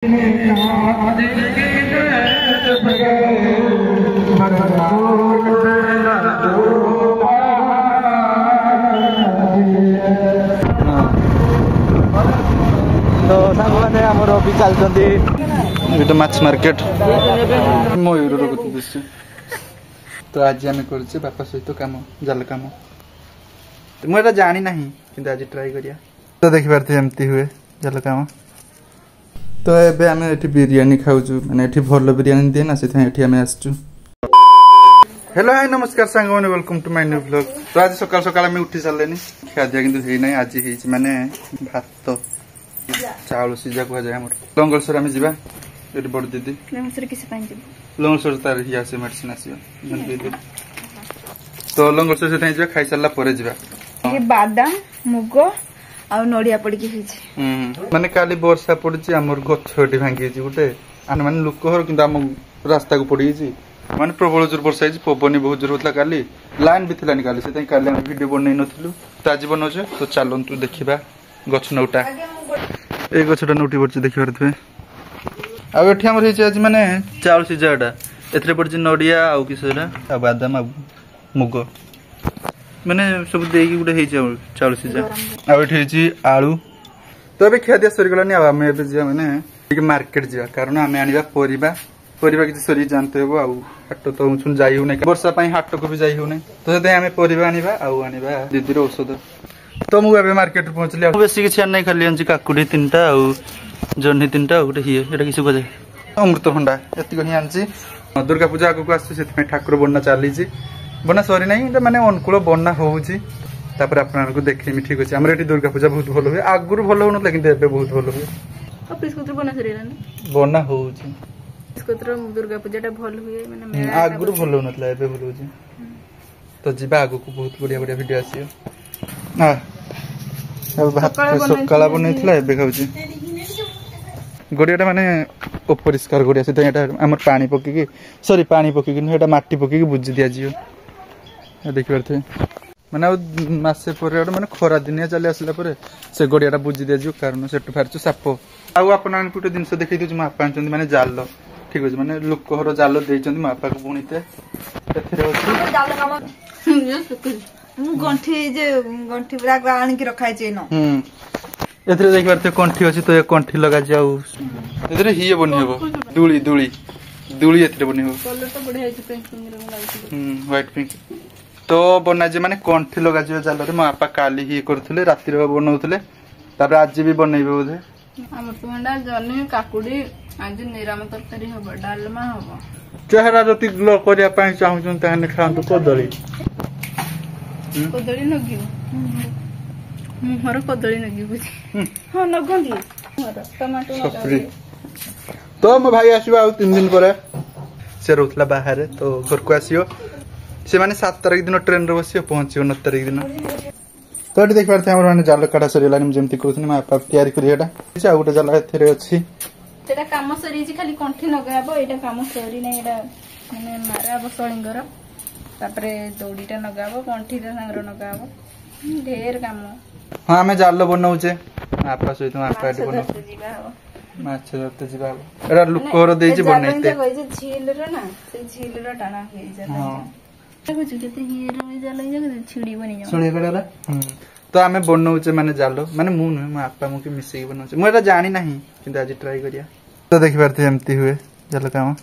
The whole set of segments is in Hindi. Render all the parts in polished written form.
तो सांग मैंने आमर भी चलते माछ मार्केट मयूर रखुच तो आज आम कर बापा सहित कम जाल कम मुझे जानी ना कि आज ट्राए करिया तो देखी पारे एमती हुए जाल कम तो एबे आम एठी बिरयानी खाऊचु माने एठी भलो बिरयानी दिए ना से एठी आम आसचु। हेलो हाय नमस्कार सांग मैंने welcome to my new vlog. तो आज सकाल सकाल आम उठी सारे खाद्य किंतु हे ना आज हे माने भात चाउल सीझा कह जाए लंगलसर आम जा बड़ दीदी लंगलसर तार ही आसे मेडिसिन आसो तो लंगलसर से खाई सारा पर जा बादाम मुग आ नड़िया पड़ी माने काली वर्षा पड़ी आमर गछ भांगी गोटे माने लोक घर कि रास्ता को पड़ी माने प्रबल जोर वर्षा पवन बहुत जोर होता काली लाइन भी थी काली से काली वीडियो बनई नथिलु तो आज बनाऊे तो चलतु देखा गछ नौटा ये गछटा नौटी पड़ी देखी पारे आठ आज माने चाउल सीझाटा ए पड़ी नड़िया आउ किस बादाम आ मुग माने सब देकी गोटे चाउल सीझा आठी आलू तो अभी खिया दिया सरीगलानी आम मैंने मार्केट जा कारण आम आने परिवा किसी सरी जानते हो हाट तो जाई हो वर्षा हाट को भी जाई हो तो आम परिवा आने दीदी औषध तो मुझे मार्केट पहुंचली बेस किसी आना खाली आनी काकुड़ी 3टा जह्नी 3टा गोटे ये किसी कहे अमृतभंडा ये ही आनी दुर्गा पूजा आगे आस ठाकुर बना चली बना सरी ना माने अनुकूल बना होपर आपको देखेमी ठीक अच्छे आम दुर्गा पूजा बहुत भल हुए आगुरी भल हो ना कि बहुत भल हुए बना हो दुर्गा पूजा भल हुए आगुरी भल हो ना भल हो तो जी आग को बहुत बढ़िया बढ़िया वीडियो सकाल बनई खाऊ गड़िया माने अपरिष्कार गड़िया से आम पानी पकईकि सरी पानी पकईकि माटी पकईकि बुझी दि देखिपे माने मसे पर माने खरा दिनिया चली आसला से गड़िया बुझी दि कारण से फार साप आप गोटे जिन देखी दूसरी मो बापा आनी माने जाल ठीक अच्छे माने लोक घर जाल देते मो बापा को बुणीते देखी पारे कंठी अच्छी तो कंठी लगा ही बनी हम दूली दूली दूली बनी हम व्हाइट पिंक तो बना माने कंठी लगा जाल मो बापा काली ही करते राति बनाऊले आज भी बनइबे बोधे अमृतभंडा जह्नी काकुड़ी आज निराम तरकारी हम डालमा हम चेहरा जति ग्लो करने चाहूँ खातु कदली कदली नगी मुहर कदली नगी बुझी हाँ नगंती टमाटो तो मो भाई आसो 3 दिन पर से रोला बाहर तो घर को आसो से माने 7 तारिख दिन ट्रेन रे बस पहुंचो 9 तारिख दिन तो ये देखिए मैंने जाल काटा सरीगला जमी कहते मो बापा तैयारी कर गोटे जाल अच्छी काम सरी खाली कंठी नगाब ये कम सरी ना माने माराब सलिंगर दौड़ीटा नगाब कंठीटा सांगर नगाब ढेर काम हाँ आम जाल बनाऊे बापा सहित बापा माछ धरते जा लोक घर दे बनते झील ना झील टाणा तो आम बनाऊे माने जाल माने मु नुहे मो बापा मुझे मिसेक बनाऊे मुझे जानी ना कि आज ट्राए करिया तो देखी पारे एमती हुए जाल कम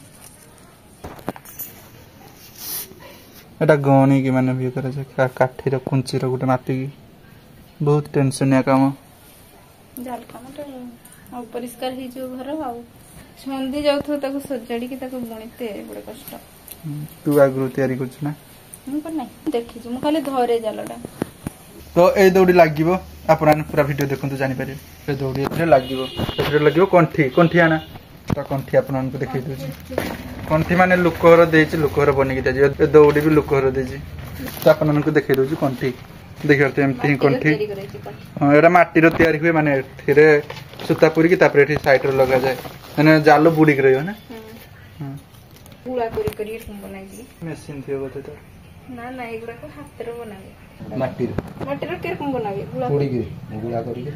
एटा गणी कि माने भी करे काठीर कुंचीर गोटे मापिकी बहुत टेंशन काम जाल काम परिष्कार घर छंदी जाऊ सजाड़ी बुणीते बड़े कष्ट तू आगु तैयारी करना देखी मु खाली धरे जालटा तो ये दौड़ी लगे आपने पूरा वीडियो देखते जानीपर दौड़ी लगे कंठी कंठी आना तो कंठी आपको देखी दूसरी कंठी माने लोक घर दे लोक घर बनिक दिया दौड़ी भी लोक घर दे तो आपको देखी दूसरी कंठी देखिए एमती ही कंठी हाँ यहाँ माटीर तैयारी हुए माने सूता पूरी सैड लगा जाए मैंने जाल बुड़िक रही ना मेसीन थी बोधे तो ना ना एगुड़ा को हाथ रे बनावे माटीर माटीर केर कोन बनावे गुळा गुड़ा करके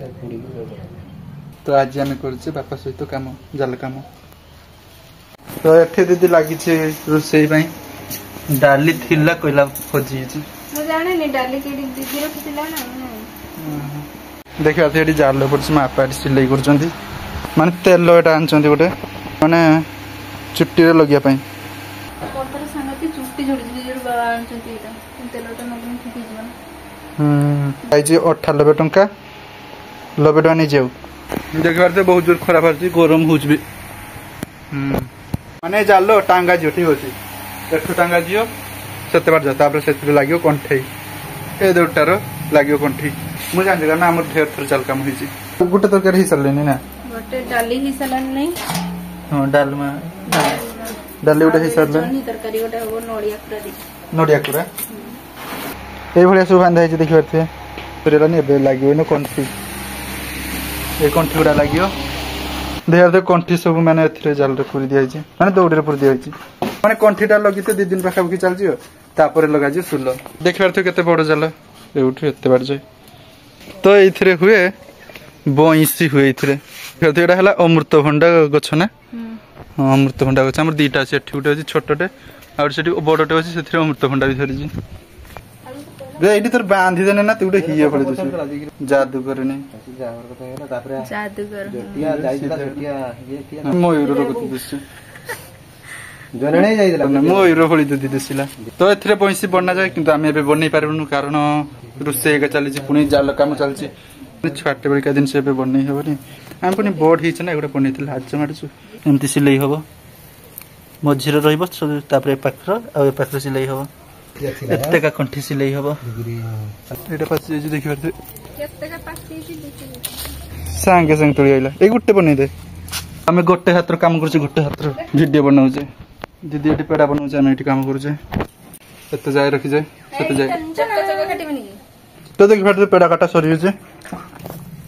तो आज आम कर बापा सहित कम जाल कम तो एठे दीदी लगी रोसई डाली थिला कोइला खोजी ମୁଁ ଜାଣିନି ଡାଲି କେଡି ଦିଦି ରଖିଥିଲା ନା देखिए ये जाल पड़े बापा सिलाई कर माने तेल एटा आनछंती गोटे माने चुट्टी रे लगिया पई पतर संगति चुट्टी जोड़ी दिजर बाबा आनछंती एटा तेलटा नगन फुटी जीवन आई जे 98 टंका 90 टका नहीं जाऊ देखबार तो बहुत जोर खराब आछि गरम होछ भी माने जाल टांगा जियो ठीक होछि एठु टांगा जियो सेते बार जा तापर सेते लागियो कंठे ए दोटार लागियो कंठे मु जान जगह ना हमर ढेर थर चाल काम होइछि गुटे तरकारी ही चललेनी ना गोटे डाली ही सलन नहीं हां डालमा डाली उडे ही सरले जनी तरकारी गोटे हो नडिया कुरा ए भलिया सब बांधा है देखि परथे पेरेला ने बे लागियो न कंठी ए कंठी उडा लागियो देहर दे कंठी सब माने एथरे जाल रे पुरी दिया छै माने दौड़ी रे पुरी दिया छै माने कंठीटा लगिते 2 दिन पाखा की चल जियो तापर लगा जे सुलो देखि परथे केते बड़ जाल एउठी एते बार जाय तो एथरे हुए बइसी हुए एथरे एटा हला अमृतभंडा गछ ना अमृतभंडा गछ हमर दीटा छै एठी उटे छोटटे और सेठी बडटे अछि सेथरे अमृतभंडा भी धरि जी रे एठी तोर बांधी देने ना तुडे हिए पड़े दोस जादूगर ने जादूगर जटिया जाइला जटिया ये किया मयूर रोकति दिस जनणे जाइला मयूर होली दे दिसिला तो एथरे बइसी बनना जाय किंतु हम एबे बनै पारबनु कारण रुसे के चली छी पुनी जाल काम चल छी छोटे बड़ी का दिन से एबे बनै हेबनी हम पुनी बोर्ड ही छ ना एगुडा बनै थिला आज माडछु एमती सिलाई हबो मझिरे रहइबो तापर पाखर आ पाखर सिलाई हबो एते का कंठी सिलाई हबो एटा पास जे देखि परते केते का पासी छी देखि सांगे संग तोड़ी आइला ए गुट्टे बनै दे हमें गोटे हाथ काम करछे गोटे हाथ वीडियो बनाउ छे दीदी एटी पेड़ा बनाउ छे हम एटी काम करू छे एते जाय रखि जाय सेते जाय चक्का चक्का काटिबनी तो देखि परते पेड़ा काटा सरी छे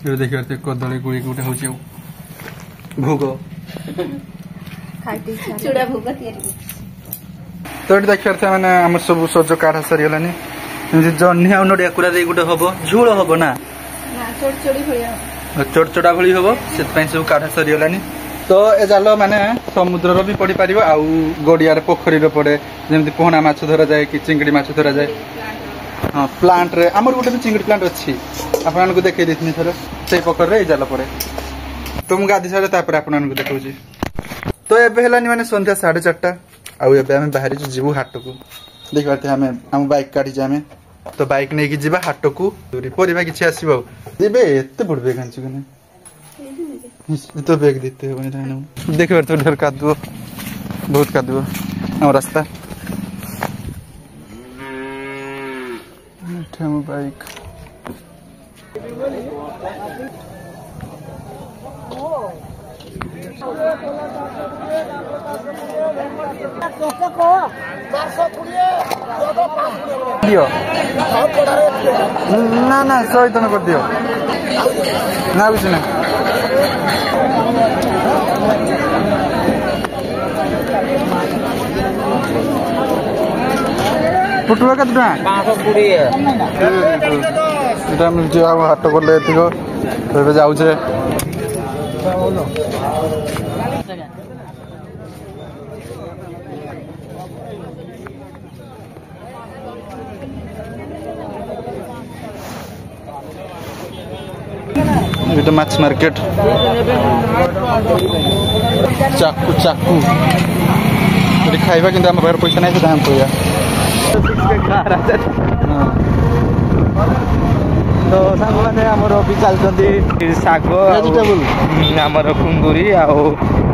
ये देखि परते कदली गुड़ी गुटे होछे भोग खाइते चूड़ा भोग तियारी तो एटी देखि परते माने हमर सब सज काटा सरी हलानी जे जन्नी आ नडिया कुरा दे गुटे हबो झोल हबो ना ना चोड़ी भलिया चोड़ा भली हबो सेत पई सब काटा सरी हलानी तो ए जाल माने समुद्र रो भी पड़ी पारिबो आ गडिया रे पोखरी रो पड़े जेमति पोहना माछ धरा जाय कि चिंगड़ी माछ धरा जाय हां प्लांट रे हमर गुटे भी चिंगड़ी प्लांट अछि आपन को देखै दिथनि थर से पोखर रे जाल पड़े तुम गादी सारे तापर आपन को देखौ छी तो एबे हलानी माने संध्या 4:30 आ एबे हम बाहरी जीवु हाट को देख परते हम बाइक काढी जामे तो बाइक नै कि जीवा हाट को दूरी परिबा किछि आसीबो जेबे एते बुडबे कांचु कने तो बैग देते हैं बने देखे तो ढेर कादुओ बहुत कादुओ हम रास्ता हम बाइक दियो ना ना सही तो कर दियो ना कुछ ना पुटुआ कत टका 520 এটা আমি যে হাট করলে এতিকো তবে যাউছে এটা মাছ মার্কেট চাকু চাকু এটি খাইবা কিন্তু আমার পাখে পয়সা নাই তো দাম পড়িয়া तो सांग माने हमर भी चलचंदी साग वेजिटेबल हमर कुंदुरी आ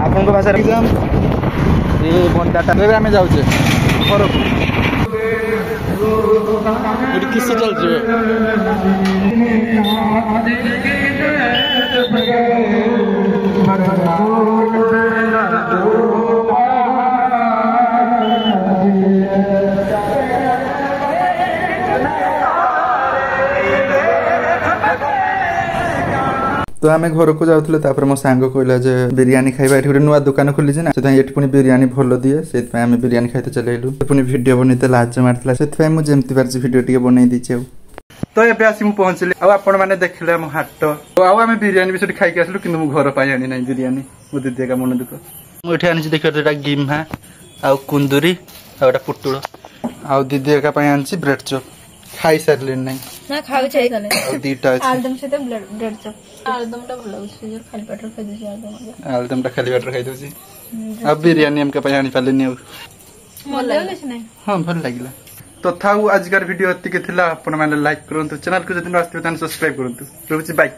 आपन को भाषा एग्जाम ए बंदाटा ଏବେ ଆମେ ଯାଉଛେ ଘରକୁ ଏଠି କିସ ଚାଲିଛି तो आम घर को जाऊे मो सांग कहला जे बिरियानी खाइबा एठी गोटे नुआ दुकान खोली ना से एठी पुनी बिरियानी भल दिए से आम बिरियानी खाइते चलैलु पुनी वीडियो बनैते लाज मारतला से मु जेमति पारछि वीडियो टिके बनै दिछि। तो तो एबे आसी मु पहुंचली आ आपण माने देखले हम हाट आ आमे बिरयानी भी सेठी खाई के आसलु किंतु मु घर पाई आनी नाही बिरयानी मु दीदी का मन दुख मु एठी आनी देखियो एटा गिम्हा आ कुंदुरी आ एटा पुटुळ आ दीदी का पाई आनछि ब्रेड चॉप खाई सारलिन नाही ना खाउ छै कने आ दीटा अछि आलदम से तो ब्रेड चॉप आलदम टा भलो छै जो खाली पेटर खाइ दिस आलदम टा खाली पेटर खाइ दोछि आ बिरयानी हम का पाई आनी पालेनी आ मोर लागले छै नै हां भल लागिला तो थाउ आजकार वीडियो एतिके थिला आपण माने लाइक करंतु चैनल को जदिन आस्ते तान सब्सक्राइब करंतु रहउछि बाय।